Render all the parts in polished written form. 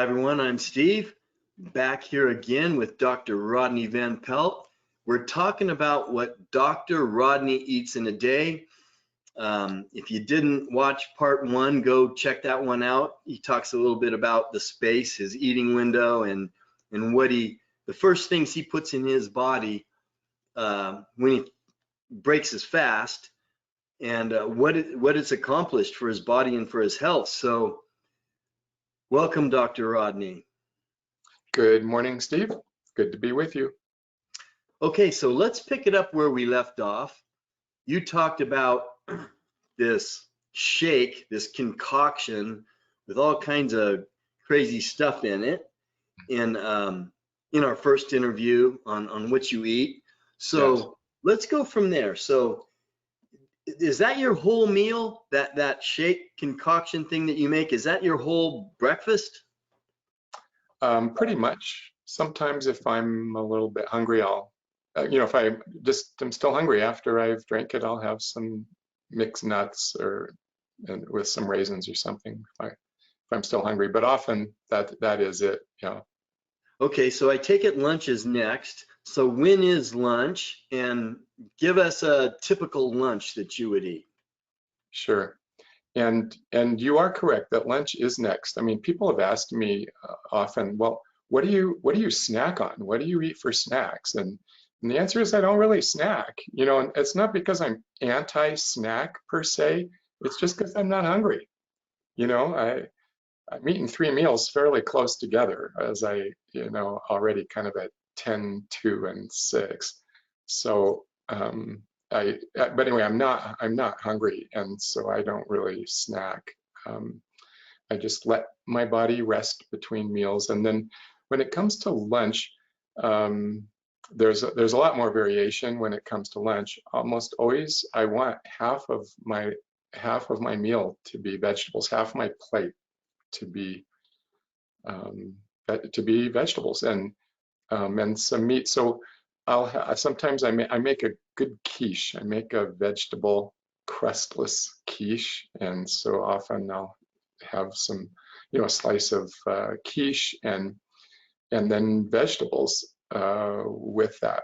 Hi everyone, I'm Steve, back here again with Dr. Rodney Van Pelt. We're talking about what Dr. Rodney eats in a day. If you didn't watch part one, go check that one out. He talks a little bit about the space, his eating window, and what the first things he puts in his body when he breaks his fast, and what it's accomplished for his body and for his health. So welcome, Dr. Rodney. Good morning, Steve. Good to be with you. Okay, so let's pick it up where we left off. You talked about this shake, this concoction with all kinds of crazy stuff in it in our first interview on what you eat. So yes. Let's go from there. So is that your whole meal, that shake concoction thing that you make? Is that your whole breakfast? Pretty much. Sometimes if I'm a little bit hungry, I'll, if I'm still hungry after I've drank it, I'll have some mixed nuts and with some raisins or something if I'm still hungry. But often that is it. Yeah. Okay, so I take it lunch is next. So when is lunch? And give us a typical lunch that you would eat. Sure. And you are correct that lunch is next. I mean, people have asked me often, well, what do you snack on? What do you eat for snacks? And the answer is I don't really snack. And it's not because I'm anti-snack per se. It's just because I'm not hungry. I'm eating 3 meals fairly close together, as I already kind of at 10, 2, and 6. So but anyway, I'm not hungry, and so I don't really snack. I just let my body rest between meals, and then when it comes to lunch, there's a lot more variation when it comes to lunch. Almost always, I want half of my meal to be vegetables, half my plate to be vegetables, and some meat. So sometimes I make a good quiche. I make a vegetable crustless quiche, and so often I'll have some, a slice of quiche and then vegetables with that.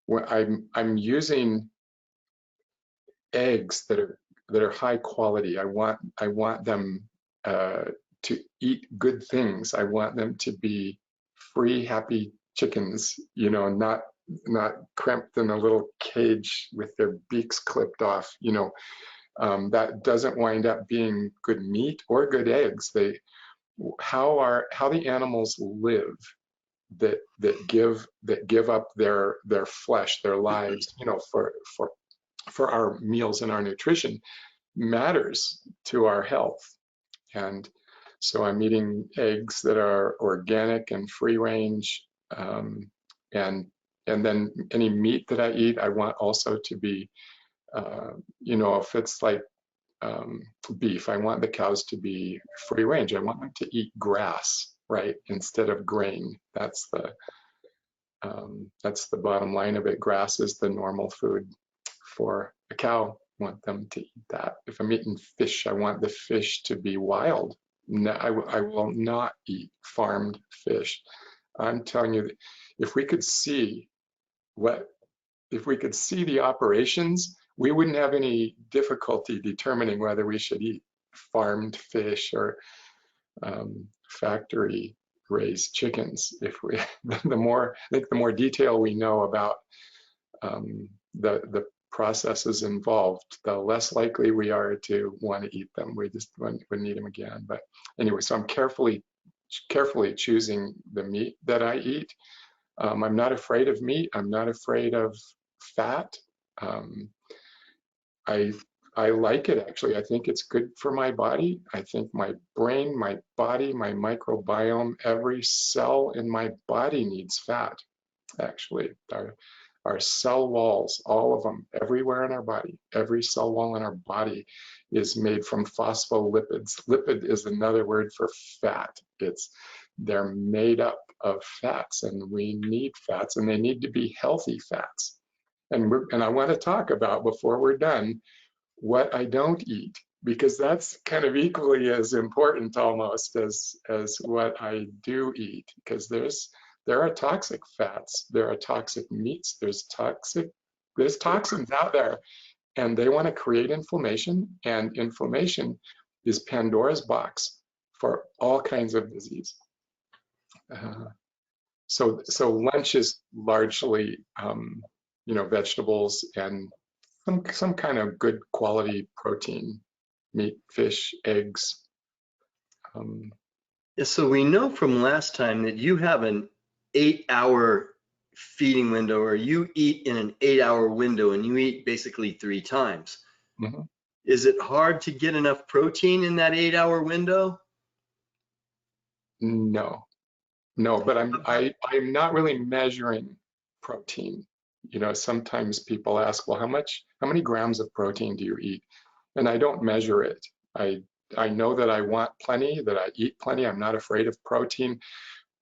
When I'm using eggs that are high quality. I want them to eat good things. I want them to be free, happy chickens, not cramped in a little cage with their beaks clipped off, that doesn't wind up being good meat or good eggs. How the animals live that give up their flesh, their lives, for our meals and our nutrition matters to our health. And so I'm eating eggs that are organic and free range, and then any meat that I eat, I want also to be, if it's like beef, I want the cows to be free range. I want them to eat grass, right, instead of grain. That's the bottom line of it. Grass is the normal food for a cow. I want them to eat that. If I'm eating fish, I want the fish to be wild. No, I will not eat farmed fish. I'm telling you, if we could see the operations, we wouldn't have any difficulty determining whether we should eat farmed fish or factory raised chickens. If we, the more detail we know about the processes involved, the less likely we are to want to eat them. We just wouldn't eat them again. But anyway, so I'm carefully choosing the meat that I eat. I'm not afraid of meat. I'm not afraid of fat. I like it, actually. I think it's good for my body. I think my brain, my body, my microbiome, every cell in my body needs fat, actually. Our cell walls, all of them, everywhere in our body, every cell wall in our body is made from phospholipids. Lipid is another word for fat. They're made up of fats, and we need fats, and they need to be healthy fats. And I want to talk about, before we're done, what I don't eat. because that's kind of equally as important almost as what I do eat, because there are toxic fats, there are toxic meats, there's toxins out there, and they want to create inflammation, and inflammation is Pandora's box for all kinds of disease. So lunch is largely vegetables and some kind of good quality protein, meat, fish, eggs. Yeah, so we know from last time that you have an 8-hour feeding window, or you eat in an 8-hour window, and you eat basically 3 times. Mhm. Is it hard to get enough protein in that 8-hour window? No, but I'm not really measuring protein. Sometimes people ask, well, how many grams of protein do you eat? And I don't measure it. I know that I want plenty, that I eat plenty. I'm not afraid of protein.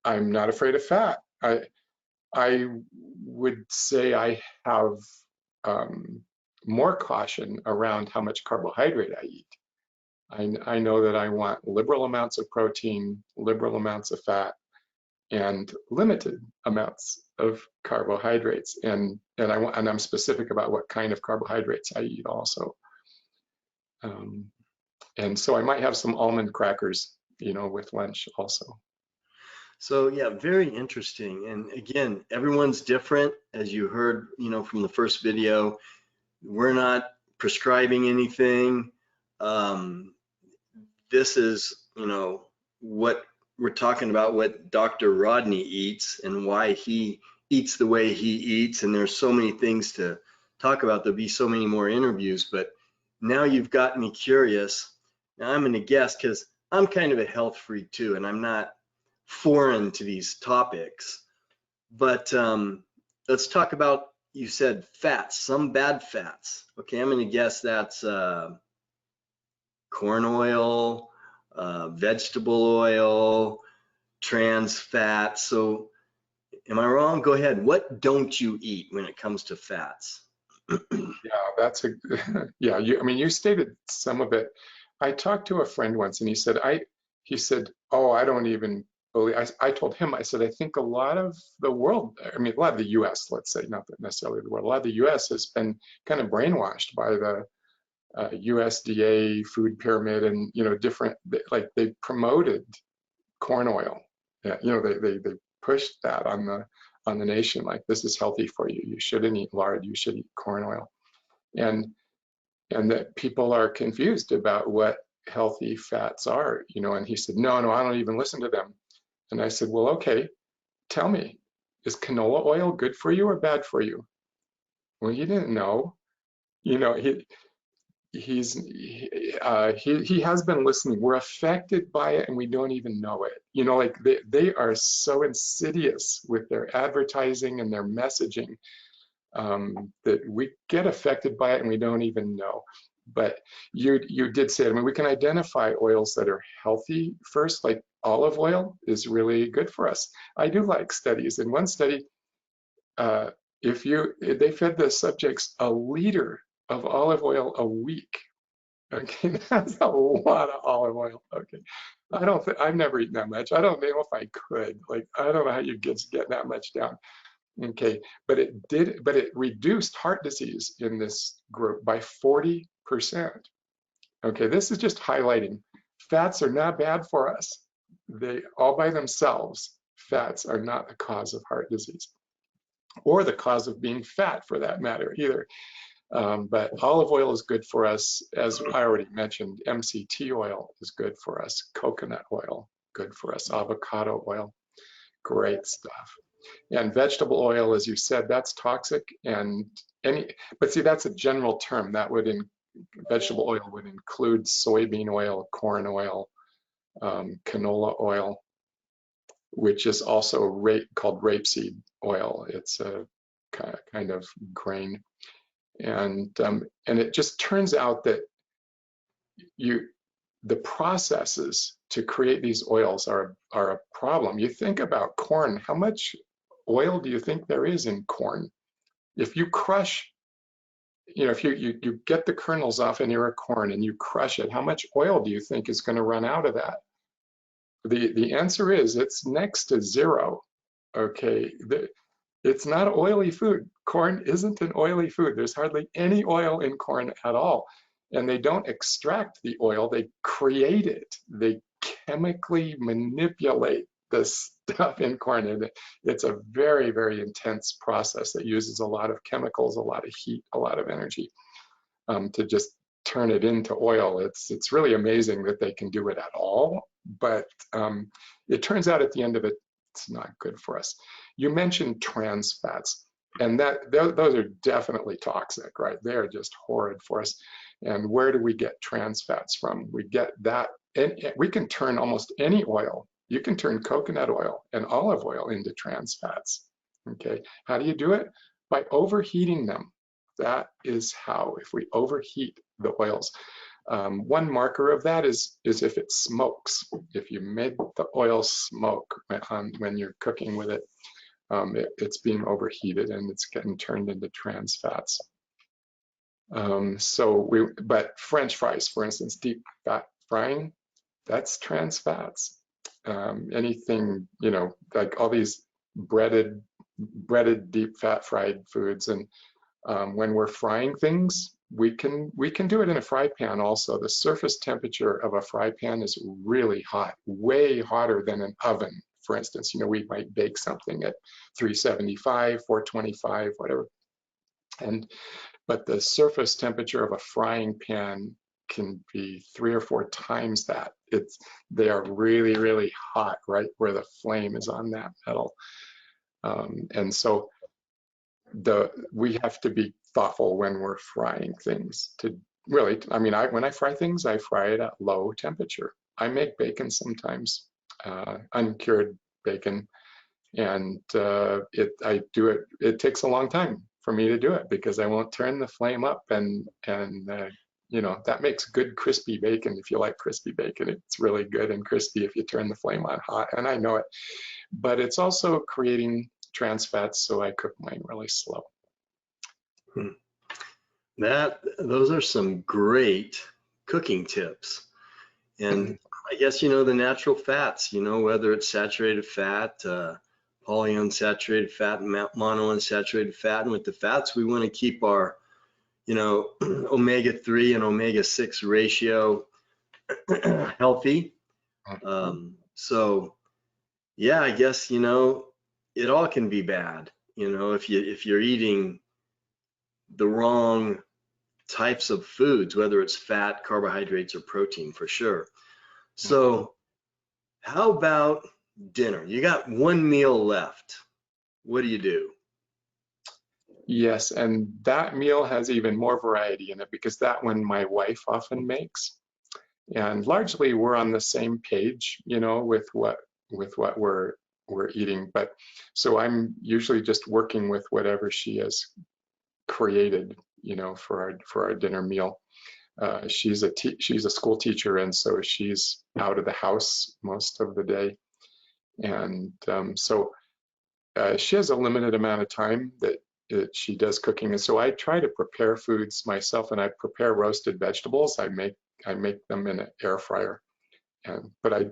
I'm not afraid of fat. I would say I have more caution around how much carbohydrate I eat. I know that I want liberal amounts of protein, liberal amounts of fat, and limited amounts of carbohydrates. And I'm specific about what kind of carbohydrates I eat also. And so I might have some almond crackers, with lunch also. So yeah, very interesting. And again, everyone's different, as you heard, from the first video. We're not prescribing anything. This is, what we're talking about, what Dr. Rodney eats and why he eats the way he eats. And there's so many things to talk about. There'll be so many more interviews, but now you've got me curious. Now I'm going to guess, because I'm kind of a health freak too, and I'm not foreign to these topics. But let's talk about, you said fats, some bad fats. Okay, I'm going to guess that's corn oil, vegetable oil, trans fat. So am I wrong? Go ahead. What don't you eat when it comes to fats? Yeah, yeah, you stated some of it. I talked to a friend once and he said, oh, I don't even believe, I told him, I said, I think a lot of the world, a lot of the US, let's say, not necessarily the world, a lot of the US has been kind of brainwashed by the USDA food pyramid, and, different, like they promoted corn oil. Yeah, they pushed that on the nation, like, this is healthy for you. You shouldn't eat lard, you should eat corn oil. And that people are confused about what healthy fats are, and he said, no, I don't even listen to them. And I said, well, okay, tell me, is canola oil good for you or bad for you? Well, he didn't know. He has been listening. We're affected by it and we don't even know it. Like they are so insidious with their advertising and their messaging, that we get affected by it and we don't even know. But you did say, we can identify oils that are healthy first, like olive oil is really good for us. I do like studies. In one study, they fed the subjects a liter of olive oil a week. Okay, that's a lot of olive oil. Okay, I've never eaten that much. I don't know if I could. Like, I don't know how you get that much down. Okay, but it reduced heart disease in this group by 40%. Okay, this is just highlighting fats are not bad for us. They all by themselves, fats are not the cause of heart disease or the cause of being fat for that matter either. But olive oil is good for us. As I already mentioned, MCT oil is good for us. Coconut oil, good for us. Avocado oil, great stuff. And vegetable oil, as you said, that's toxic. But see, that's a general term. Vegetable oil would include soybean oil, corn oil, canola oil, which is also called rapeseed oil. It's a kind of grain. And it just turns out that the processes to create these oils are a problem. You think about corn, how much oil do you think there is in corn? If you crush you know, if you get the kernels off an ear of corn and you crush it, how much oil do you think is going to run out of that? The answer is it's next to zero. Okay, it's not oily food. Corn isn't an oily food. There's hardly any oil in corn at all. And they don't extract the oil, they create it. They chemically manipulate the stuff in corn. And it's a very, very intense process that uses a lot of chemicals, a lot of heat, a lot of energy to just turn it into oil. It's really amazing that they can do it at all. But it turns out at the end of it, it's not good for us. You mentioned trans fats, and those are definitely toxic, right? They are just horrid for us. And where do we get trans fats from? We get that, and we can turn almost any oil. You can turn coconut oil and olive oil into trans fats. Okay, how do you do it? By overheating them. That is how, if we overheat the oils. One marker of that is if it smokes. If you made the oil smoke when you're cooking with it, it's being overheated and it's getting turned into trans fats. But French fries, for instance, deep fat frying, that's trans fats. Anything, you know, like all these breaded deep fat fried foods, and when we're frying things, we can do it in a fry pan also. The surface temperature of a fry pan is really hot, way hotter than an oven. For instance, you know, we might bake something at 375, 425, whatever. But the surface temperature of a frying pan can be 3 or 4 times that. They are really, really hot right where the flame is on that metal. And so we have to be thoughtful when we're frying things to really, I mean, when I fry things, I fry it at low temperature. I make bacon sometimes, uncured bacon, and it takes a long time for me to do it because I won't turn the flame up, and you know, that makes good crispy bacon. If you like crispy bacon, it's really good and crispy if you turn the flame on hot, and I know it. But it's also creating trans fats, so I cook mine really slow. Those are some great cooking tips. And I guess, you know, the natural fats, you know, whether it's saturated fat, polyunsaturated fat, monounsaturated fat, and with the fats, we want to keep our, you know, omega-3 and omega-6 ratio healthy. So yeah, I guess, you know, it all can be bad, you know, if you're eating the wrong types of foods, whether it's fat, carbohydrates, or protein, for sure. So how about dinner? You got one meal left. What do you do? Yes, and that meal has even more variety in it because that one my wife often makes. And largely we're on the same page, you know, with what we're eating. But so I'm usually just working with whatever she has created, you know, for our dinner meal. She's a school teacher, and so she's out of the house most of the day, and so she has a limited amount of time that she does cooking, and so I try to prepare foods myself, and I prepare roasted vegetables. I make them in an air fryer, but I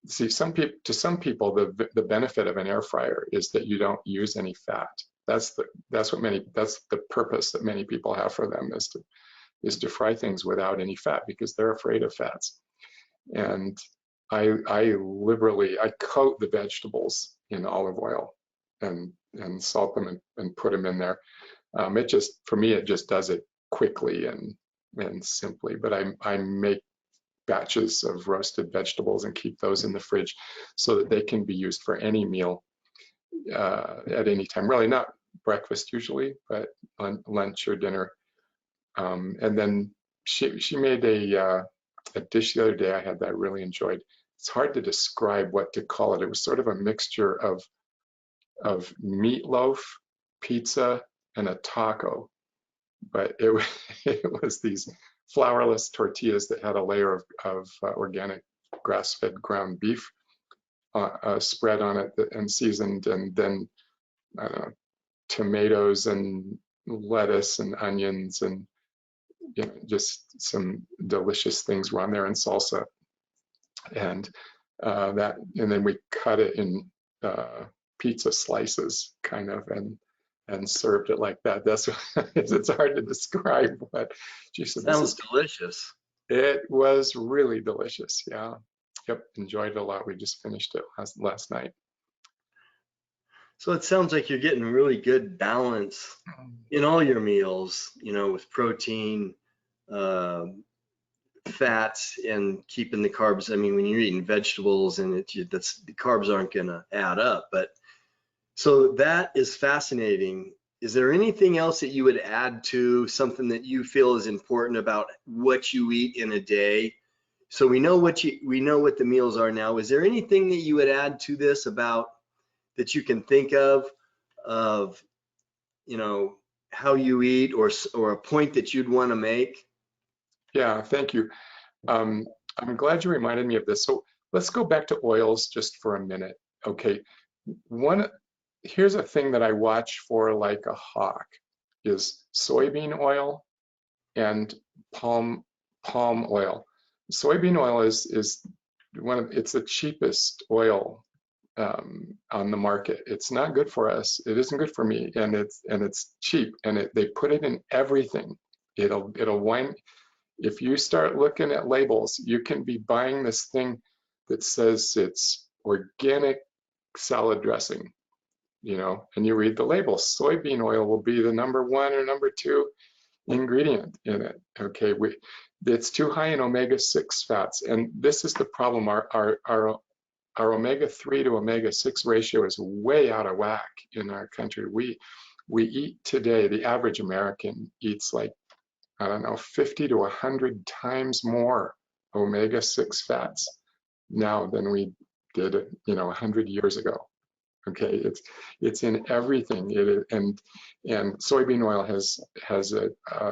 see to some people the benefit of an air fryer is that you don't use any fat. That's the purpose that many people have for them is to fry things without any fat because they're afraid of fats. And I liberally coat the vegetables in olive oil and salt them and put them in there. For me it just does it quickly and simply. But I make batches of roasted vegetables and keep those in the fridge so that they can be used for any meal at any time. Really not breakfast usually, but lunch or dinner. And then she made a dish the other day I had that I really enjoyed. It's hard to describe what to call it. It was sort of a mixture of meatloaf, pizza, and a taco. But it was these flourless tortillas that had a layer of organic grass-fed ground beef spread on it and seasoned, and then tomatoes and lettuce and onions and just some delicious things were on there, and salsa, and and then we cut it in pizza slices, kind of, and served it like that. That's it's hard to describe, but she said this Sounds is. delicious. It was really delicious. Yeah. Yep. Enjoyed it a lot. We just finished it last night. So it sounds like you're getting really good balance in all your meals, with protein, uh, fats, and keeping the carbs. I mean, when you're eating vegetables and the carbs aren't going to add up. But so that is fascinating. Is there anything else that you would add to something that you feel is important about what you eat in a day? So we know what the meals are now. Is there anything that you would add to this about that you can think of how you eat, or a point that you'd want to make? Yeah, thank you. I'm glad you reminded me of this. So let's go back to oils just for a minute. Okay, here's a thing that I watch for like a hawk is soybean oil and palm oil. Soybean oil is it's the cheapest oil on the market. It's not good for us. It isn't good for me, and it's cheap, and they put it in everything. It'll wind. If you start looking at labels, you can be buying this thing that says it's organic salad dressing, and you read the label. Soybean oil will be the #1 or #2 ingredient in it. Okay, it's too high in omega-6 fats, and this is the problem. Our omega-3 to omega-6 ratio is way out of whack in our country. We eat today, the average American eats like, I don't know, 50 to 100 times more omega-6 fats now than we did, 100 years ago. Okay, it's in everything. And soybean oil has a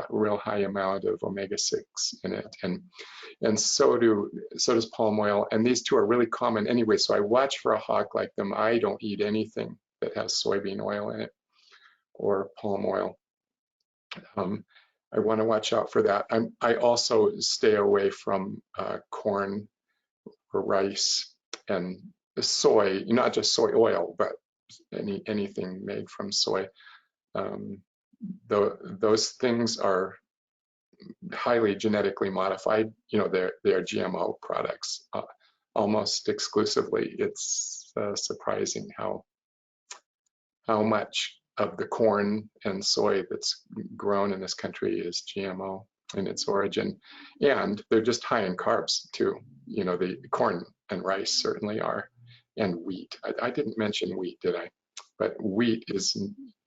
real high amount of omega-6 in it, and so does palm oil. And these two are really common anyway. So I watch for a hawk like them. I don't eat anything that has soybean oil in it or palm oil. I want to watch out for that. I also stay away from corn or rice and soy, not just soy oil, but anything made from soy. Those things are highly genetically modified. They're GMO products almost exclusively. It's surprising how much of the corn and soy that's grown in this country is GMO in its origin, and they're just high in carbs too. The corn and rice certainly are, and wheat. I didn't mention wheat, did I? But wheat is,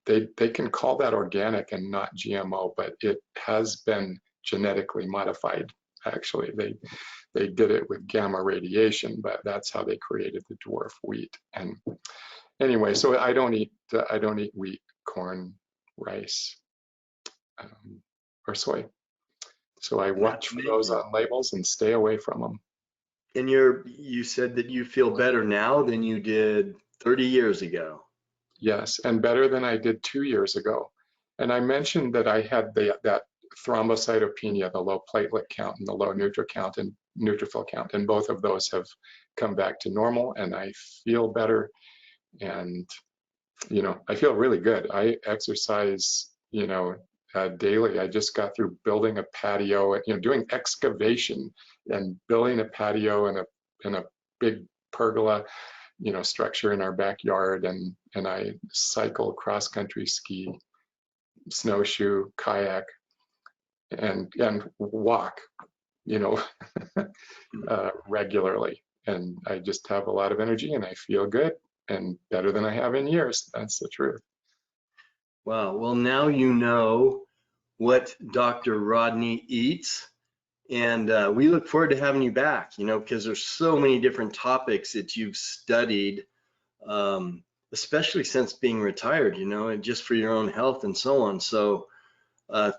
they can call that organic and not GMO, but it has been genetically modified. Actually, they did it with gamma radiation, but that's how they created the dwarf wheat. And anyway, so I don't eat wheat, corn, rice, or soy. So I watch for those on labels and stay away from them. And you said that you feel better now than you did 30 years ago. Yes, and better than I did 2 years ago. And I mentioned that I had that thrombocytopenia, the low platelet count and the low neutrophil count, and both of those have come back to normal, and I feel better, and I feel really good. I exercise, daily. I just got through building a patio, doing excavation and building a patio in a big pergola, structure in our backyard, and I cycle, cross country ski, snowshoe, kayak, and walk, regularly. And I just have a lot of energy, and I feel good and better than I have in years. That's the truth. Wow. Well, now you know what Dr. Rodney eats, and we look forward to having you back, because there's so many different topics that you've studied, especially since being retired, and just for your own health and so on. So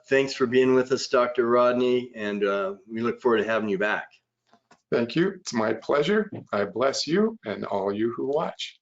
thanks for being with us, Dr. Rodney, and we look forward to having you back. Thank you. It's my pleasure. I bless you and all you who watch.